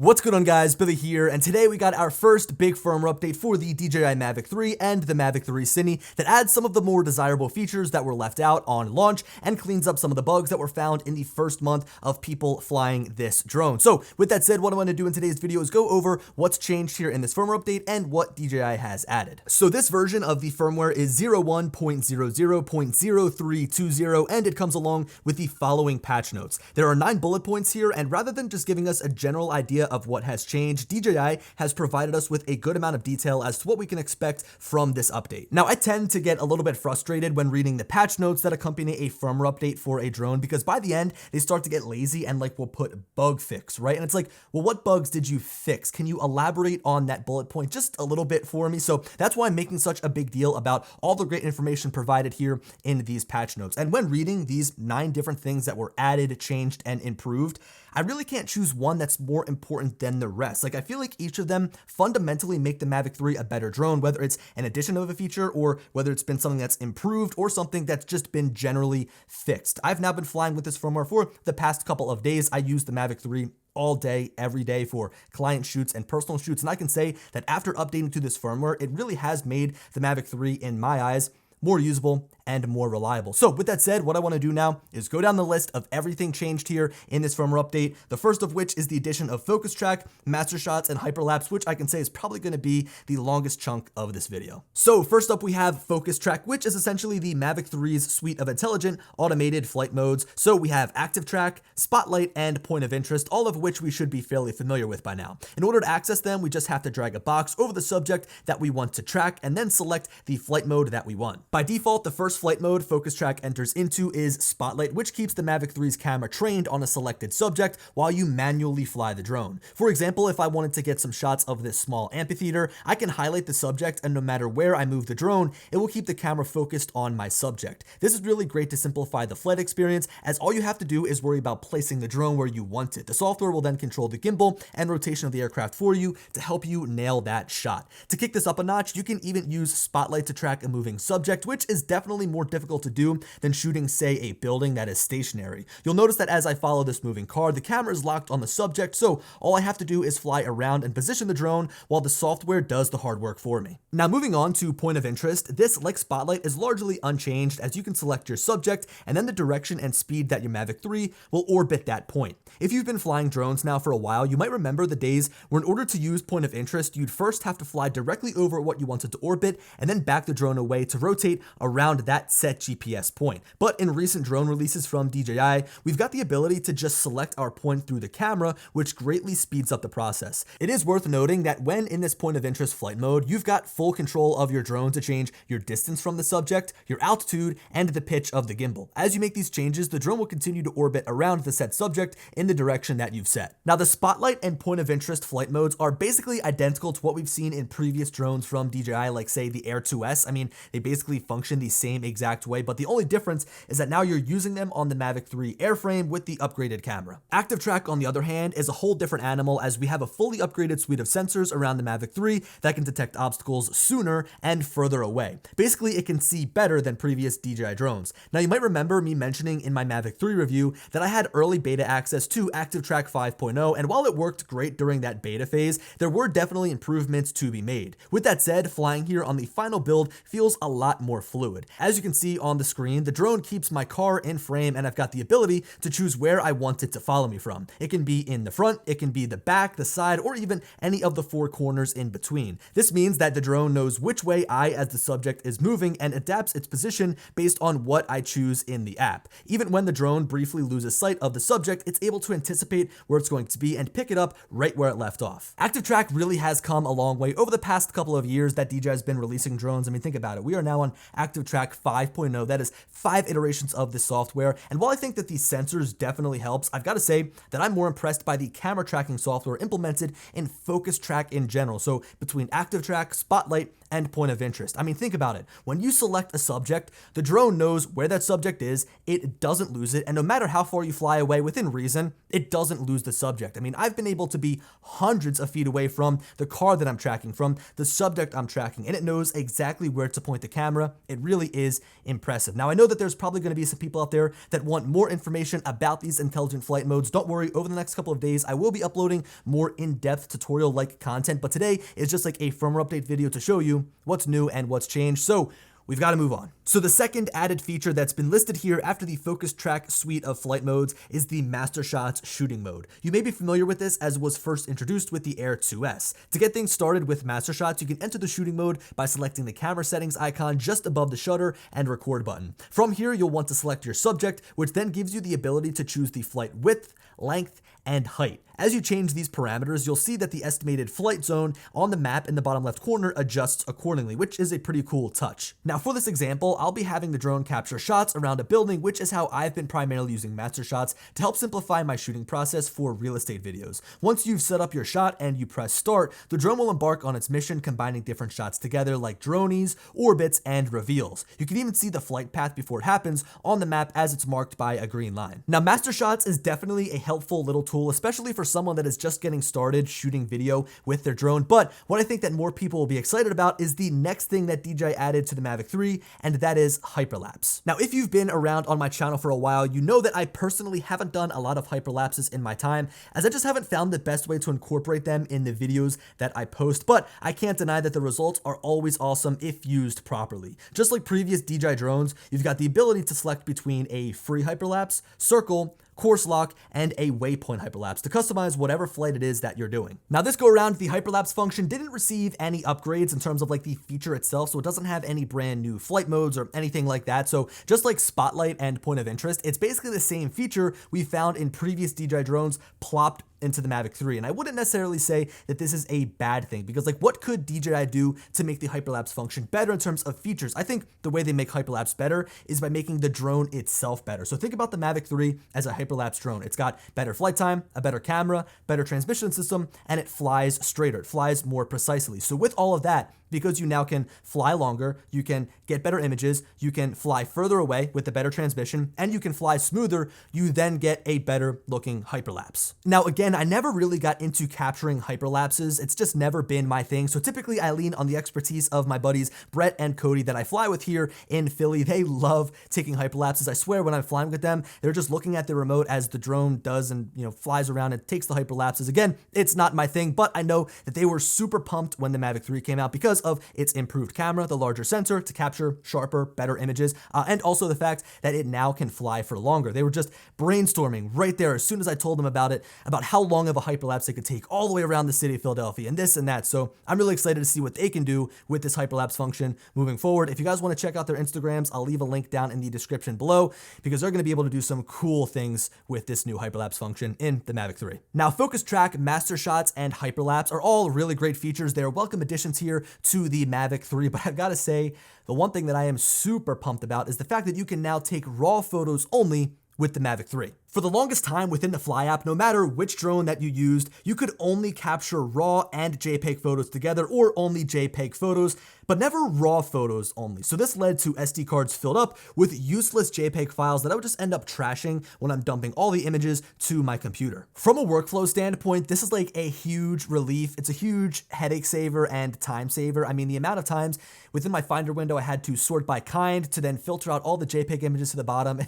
What's going on, guys? Billy here, and today we got our first big firmware update for the DJI Mavic 3 and the Mavic 3 Cine that adds some of the more desirable features that were left out on launch and cleans up some of the bugs that were found in the first month of people flying this drone. So with that said, what I want to do in today's video is go over what's changed here in this firmware update and what DJI has added. So this version of the firmware is 01.00.0320, and it comes along with the following patch notes. There are 9 bullet points here, and rather than just giving us a general idea of what has changed, DJI has provided us with a good amount of detail as to what we can expect from this update. Now, I tend to get a little bit frustrated when reading the patch notes that accompany a firmware update for a drone, because by the end, they start to get lazy and will put bug fix, right? And it's like, well, what bugs did you fix? Can you elaborate on that bullet point just a little bit for me? So that's why I'm making such a big deal about all the great information provided here in these patch notes. And when reading these 9 different things that were added, changed, and improved, I really can't choose one that's more important than the rest. I feel like each of them fundamentally make the Mavic 3 a better drone, whether it's an addition of a feature or whether it's been something that's improved or something that's just been generally fixed. I've now been flying with this firmware for the past couple of days. I use the Mavic 3 all day, every day for client shoots and personal shoots. And I can say that after updating to this firmware, it really has made the Mavic 3, in my eyes, more usable and more reliable. So with that said, what I want to do now is go down the list of everything changed here in this firmware update. The first of which is the addition of FocusTrack, Mastershots, and Hyperlapse, which I can say is probably going to be the longest chunk of this video. So first up, we have FocusTrack, which is essentially the Mavic 3's suite of intelligent automated flight modes. So we have ActiveTrack, Spotlight, and Point of Interest, all of which we should be fairly familiar with by now. In order to access them, we just have to drag a box over the subject that we want to track and then select the flight mode that we want. By default, the first flight mode FocusTrack enters into is Spotlight, which keeps the Mavic 3's camera trained on a selected subject while you manually fly the drone. For example, if I wanted to get some shots of this small amphitheater, I can highlight the subject, and no matter where I move the drone, it will keep the camera focused on my subject. This is really great to simplify the flight experience, as all you have to do is worry about placing the drone where you want it. The software will then control the gimbal and rotation of the aircraft for you to help you nail that shot. To kick this up a notch, you can even use Spotlight to track a moving subject, which is definitely more difficult to do than shooting, say, a building that is stationary. You'll notice that as I follow this moving car, the camera is locked on the subject, so all I have to do is fly around and position the drone while the software does the hard work for me. Now, moving on to Point of Interest, this, like Spotlight, is largely unchanged, as you can select your subject and then the direction and speed that your Mavic 3 will orbit that point. If you've been flying drones now for a while, you might remember the days where in order to use Point of Interest, you'd first have to fly directly over what you wanted to orbit and then back the drone away to rotate around that set GPS point. But in recent drone releases from DJI, we've got the ability to just select our point through the camera, which greatly speeds up the process. It is worth noting that when in this Point of Interest flight mode, you've got full control of your drone to change your distance from the subject, your altitude, and the pitch of the gimbal. As you make these changes, the drone will continue to orbit around the set subject in the direction that you've set. Now, the Spotlight and Point of Interest flight modes are basically identical to what we've seen in previous drones from DJI, like say the Air 2S. I mean, they basically function the same exact way, but the only difference is that now you're using them on the Mavic 3 airframe with the upgraded camera. ActiveTrack, on the other hand, is a whole different animal, as we have a fully upgraded suite of sensors around the Mavic 3 that can detect obstacles sooner and further away. Basically, it can see better than previous DJI drones. Now, you might remember me mentioning in my Mavic 3 review that I had early beta access to ActiveTrack 5.0, and while it worked great during that beta phase, there were definitely improvements to be made. With that said, flying here on the final build feels a lot more fluid. As you can see on the screen, the drone keeps my car in frame, and I've got the ability to choose where I want it to follow me from. It can be in the front, it can be the back, the side, or even any of the 4 corners in between. This means that the drone knows which way I, as the subject, is moving and adapts its position based on what I choose in the app. Even when the drone briefly loses sight of the subject, it's able to anticipate where it's going to be and pick it up right where it left off. ActiveTrack really has come a long way over the past couple of years that DJI has been releasing drones. I mean, think about it. We are now on ActiveTrack 5.0. That is 5 iterations of this software, and while I think that these sensors definitely helps, I've got to say that I'm more impressed by the camera tracking software implemented in FocusTrack in general. So between ActiveTrack, Spotlight, and point of interest. I mean, think about it. When you select a subject, the drone knows where that subject is, it doesn't lose it, and no matter how far you fly away within reason, it doesn't lose the subject. I mean, I've been able to be hundreds of feet away from the car that I'm tracking, from the subject I'm tracking, and it knows exactly where to point the camera. It really is impressive. Now, I know that there's probably going to be some people out there that want more information about these intelligent flight modes. Don't worry, over the next couple of days, I will be uploading more in-depth tutorial-like content, but today is just like a firmware update video to show you what's new and what's changed. So we've got to move on. So the second added feature that's been listed here after the FocusTrack suite of flight modes is the Mastershots shooting mode. You may be familiar with this as it was first introduced with the Air 2S. To get things started with Mastershots, you can enter the shooting mode by selecting the camera settings icon just above the shutter and record button. From here, you'll want to select your subject, which then gives you the ability to choose the flight width, length, and height. As you change these parameters, you'll see that the estimated flight zone on the map in the bottom left corner adjusts accordingly, which is a pretty cool touch. Now for this example, I'll be having the drone capture shots around a building, which is how I've been primarily using Mastershots to help simplify my shooting process for real estate videos. Once you've set up your shot and you press start, the drone will embark on its mission, combining different shots together like dronies, orbits, and reveals. You can even see the flight path before it happens on the map as it's marked by a green line. Now Mastershots is definitely a helpful little tool, especially for someone that is just getting started shooting video with their drone. But what I think that more people will be excited about is the next thing that DJI added to the Mavic 3, and that is Hyperlapse. Now, if you've been around on my channel for a while, you know that I personally haven't done a lot of hyperlapses in my time, as I just haven't found the best way to incorporate them in the videos that I post, but I can't deny that the results are always awesome if used properly. Just like previous DJI drones, you've got the ability to select between a free hyperlapse, circle, course lock, and a waypoint hyperlapse to customize whatever flight it is that you're doing. Now this go around, the hyperlapse function didn't receive any upgrades in terms of like the feature itself, so it doesn't have any brand new flight modes or anything like that. So just like spotlight and point of interest, it's basically the same feature we found in previous DJI drones plopped into the Mavic 3. And I wouldn't necessarily say that this is a bad thing, because like what could DJI do to make the hyperlapse function better in terms of features? I think the way they make hyperlapse better is by making the drone itself better. So think about the Mavic 3 as a hyperlapse drone. It's got better flight time, a better camera, better transmission system, and it flies straighter. It flies more precisely. So with all of that, because you now can fly longer, you can get better images, you can fly further away with the better transmission, and you can fly smoother, you then get a better looking hyperlapse. Now again, I never really got into capturing hyperlapses. It's just never been my thing. So typically I lean on the expertise of my buddies Brett and Cody that I fly with here in Philly. They love taking hyperlapses. I swear when I'm flying with them, they're just looking at the remote as the drone does and flies around and takes the hyperlapses. Again, it's not my thing, but I know that they were super pumped when the Mavic 3 came out because of its improved camera, the larger sensor to capture sharper, better images, and also the fact that it now can fly for longer. They were just brainstorming right there as soon as I told them about it, about how long of a hyperlapse they could take all the way around the city of Philadelphia and this and that. So I'm really excited to see what they can do with this hyperlapse function moving forward. If you guys want to check out their Instagrams, I'll leave a link down in the description below, because they're going to be able to do some cool things with this new hyperlapse function in the Mavic 3. Now, FocusTrack, Mastershots, and Hyperlapse are all really great features. They're welcome additions here to the Mavic 3, but I've got to say, the one thing that I am super pumped about is the fact that you can now take raw photos only with the Mavic 3. For the longest time within the Fly app, no matter which drone that you used, you could only capture RAW and JPEG photos together, or only JPEG photos, but never RAW photos only. So this led to SD cards filled up with useless JPEG files that I would just end up trashing when I'm dumping all the images to my computer. From a workflow standpoint, this is like a huge relief. It's a huge headache saver and time saver. I mean, the amount of times within my Finder window I had to sort by kind to then filter out all the JPEG images to the bottom.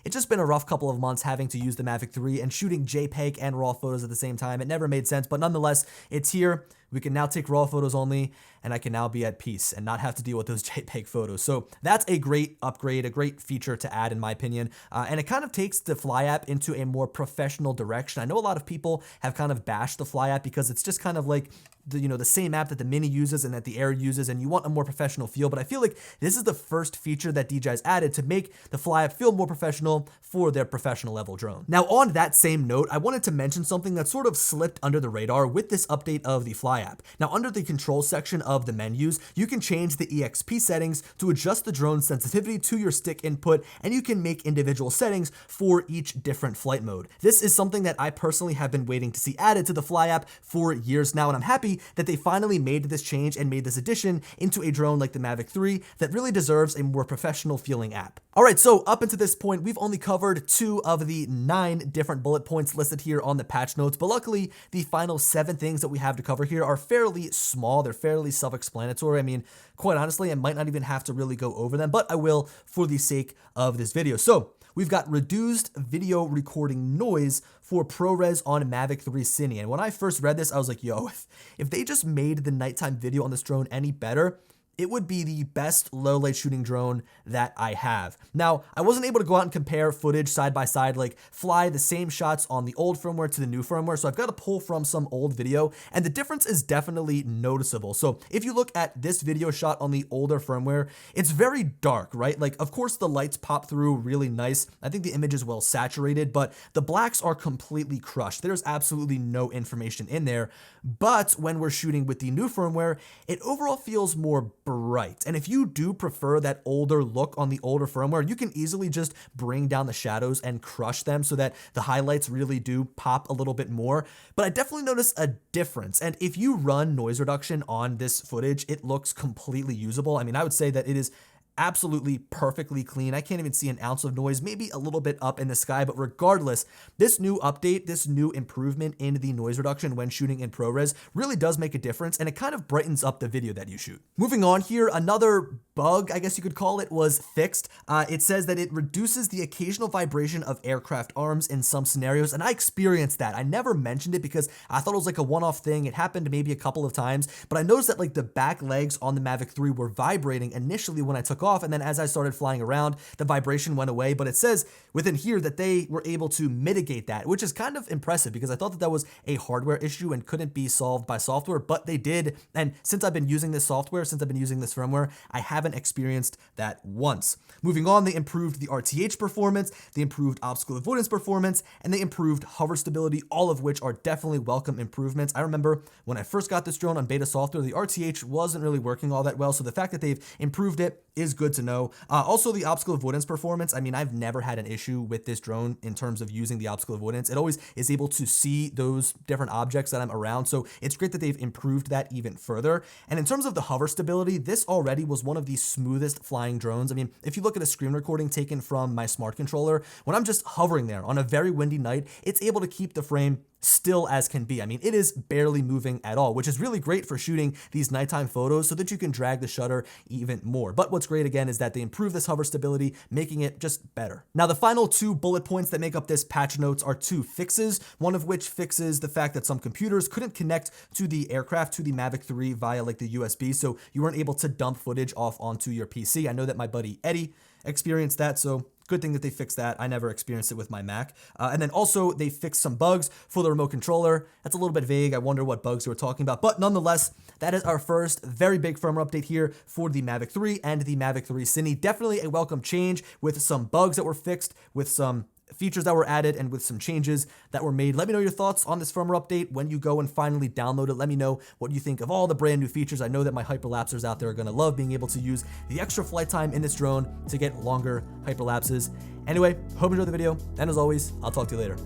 It's just been a rough couple of months having to use the Mavic 3 and shooting JPEG and RAW photos at the same time. It never made sense, but nonetheless, it's here. We can now take RAW photos only, and I can now be at peace and not have to deal with those JPEG photos. So that's a great upgrade, a great feature to add in my opinion. And it kind of takes the Fly app into a more professional direction. I know a lot of people have kind of bashed the Fly app because it's just kind of like the same app that the Mini uses and that the Air uses, and you want a more professional feel. But I feel like this is the first feature that DJI's added to make the Fly app feel more professional for their professional level drone. Now, on that same note, I wanted to mention something that sort of slipped under the radar with this update of the Fly Fly app. Now, under the control section of the menus, you can change the EXP settings to adjust the drone's sensitivity to your stick input, and you can make individual settings for each different flight mode. This is something that I personally have been waiting to see added to the Fly app for years now, and I'm happy that they finally made this change and made this addition into a drone like the Mavic 3 that really deserves a more professional feeling app. All right, so up until this point, we've only covered 2 of the 9 different bullet points listed here on the patch notes, but luckily the final 7 things that we have to cover here are fairly small. They're fairly self-explanatory. I mean, quite honestly, I might not even have to really go over them, but I will for the sake of this video. So we've got reduced video recording noise for ProRes on Mavic 3 Cine. And when I first read this, I was like, yo, if they just made the nighttime video on this drone any better, it would be the best low light shooting drone that I have. Now, I wasn't able to go out and compare footage side by side, like fly the same shots on the old firmware to the new firmware. So I've got to pull from some old video, and the difference is definitely noticeable. So if you look at this video shot on the older firmware, it's very dark, right? Like, of course, the lights pop through really nice. I think the image is well saturated, but the blacks are completely crushed. There's absolutely no information in there. But when we're shooting with the new firmware, it overall feels more bright. And if you do prefer that older look on the older firmware, you can easily just bring down the shadows and crush them so that the highlights really do pop a little bit more. But I definitely notice a difference. And if you run noise reduction on this footage, it looks completely usable. I mean, I would say that it is absolutely perfectly clean. I can't even see an ounce of noise, maybe a little bit up in the sky, but regardless, this new update, this new improvement in the noise reduction when shooting in ProRes really does make a difference, and it kind of brightens up the video that you shoot. Moving on here, another bug, I guess you could call it, was fixed. It says that it reduces the occasional vibration of aircraft arms in some scenarios, and I experienced that. I never mentioned it because I thought it was like a one-off thing. It happened maybe a couple of times, but I noticed that like the back legs on the Mavic 3 were vibrating initially when I took off, and then as I started flying around, the vibration went away. But it says within here that they were able to mitigate that, which is kind of impressive because I thought that that was a hardware issue and couldn't be solved by software, but they did. And since I've been using this software, since I've been using this firmware, I haven't experienced that once. Moving on, they improved the RTH performance, they improved obstacle avoidance performance, and they improved hover stability, all of which are definitely welcome improvements. I remember when I first got this drone on beta software, the RTH wasn't really working all that well, so the fact that they've improved it is good to know. Also, the obstacle avoidance performance, I mean, I've never had an issue with this drone in terms of using the obstacle avoidance. It always is able to see those different objects that I'm around, so it's great that they've improved that even further. And in terms of the hover stability, this already was one of the smoothest flying drones. I mean, if you look at a screen recording taken from my smart controller, when I'm just hovering there on a very windy night, it's able to keep the frame still as can be. I mean, it is barely moving at all, which is really great for shooting these nighttime photos so that you can drag the shutter even more. But what's great again is that they improve this hover stability, making it just better. Now, the final 2 bullet points that make up this patch notes are 2 fixes, one of which fixes the fact that some computers couldn't connect to the aircraft, to the Mavic 3 via like the USB, so you weren't able to dump footage off onto your PC. I know that my buddy Eddie experienced that, so good thing that they fixed that. I never experienced it with my Mac. And then also they fixed some bugs for the remote controller. That's a little bit vague. I wonder what bugs they were talking about. But nonetheless, that is our first very big firmware update here for the Mavic 3 and the Mavic 3 Cine. Definitely a welcome change with some bugs that were fixed, with some features that were added, and with some changes that were made. Let me know your thoughts on this firmware update when you go and finally download it. Let me know what you think of all the brand new features. I know that my hyperlapsers out there are going to love being able to use the extra flight time in this drone to get longer hyperlapses. Anyway, hope you enjoyed the video, and as always, I'll talk to you later.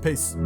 Peace.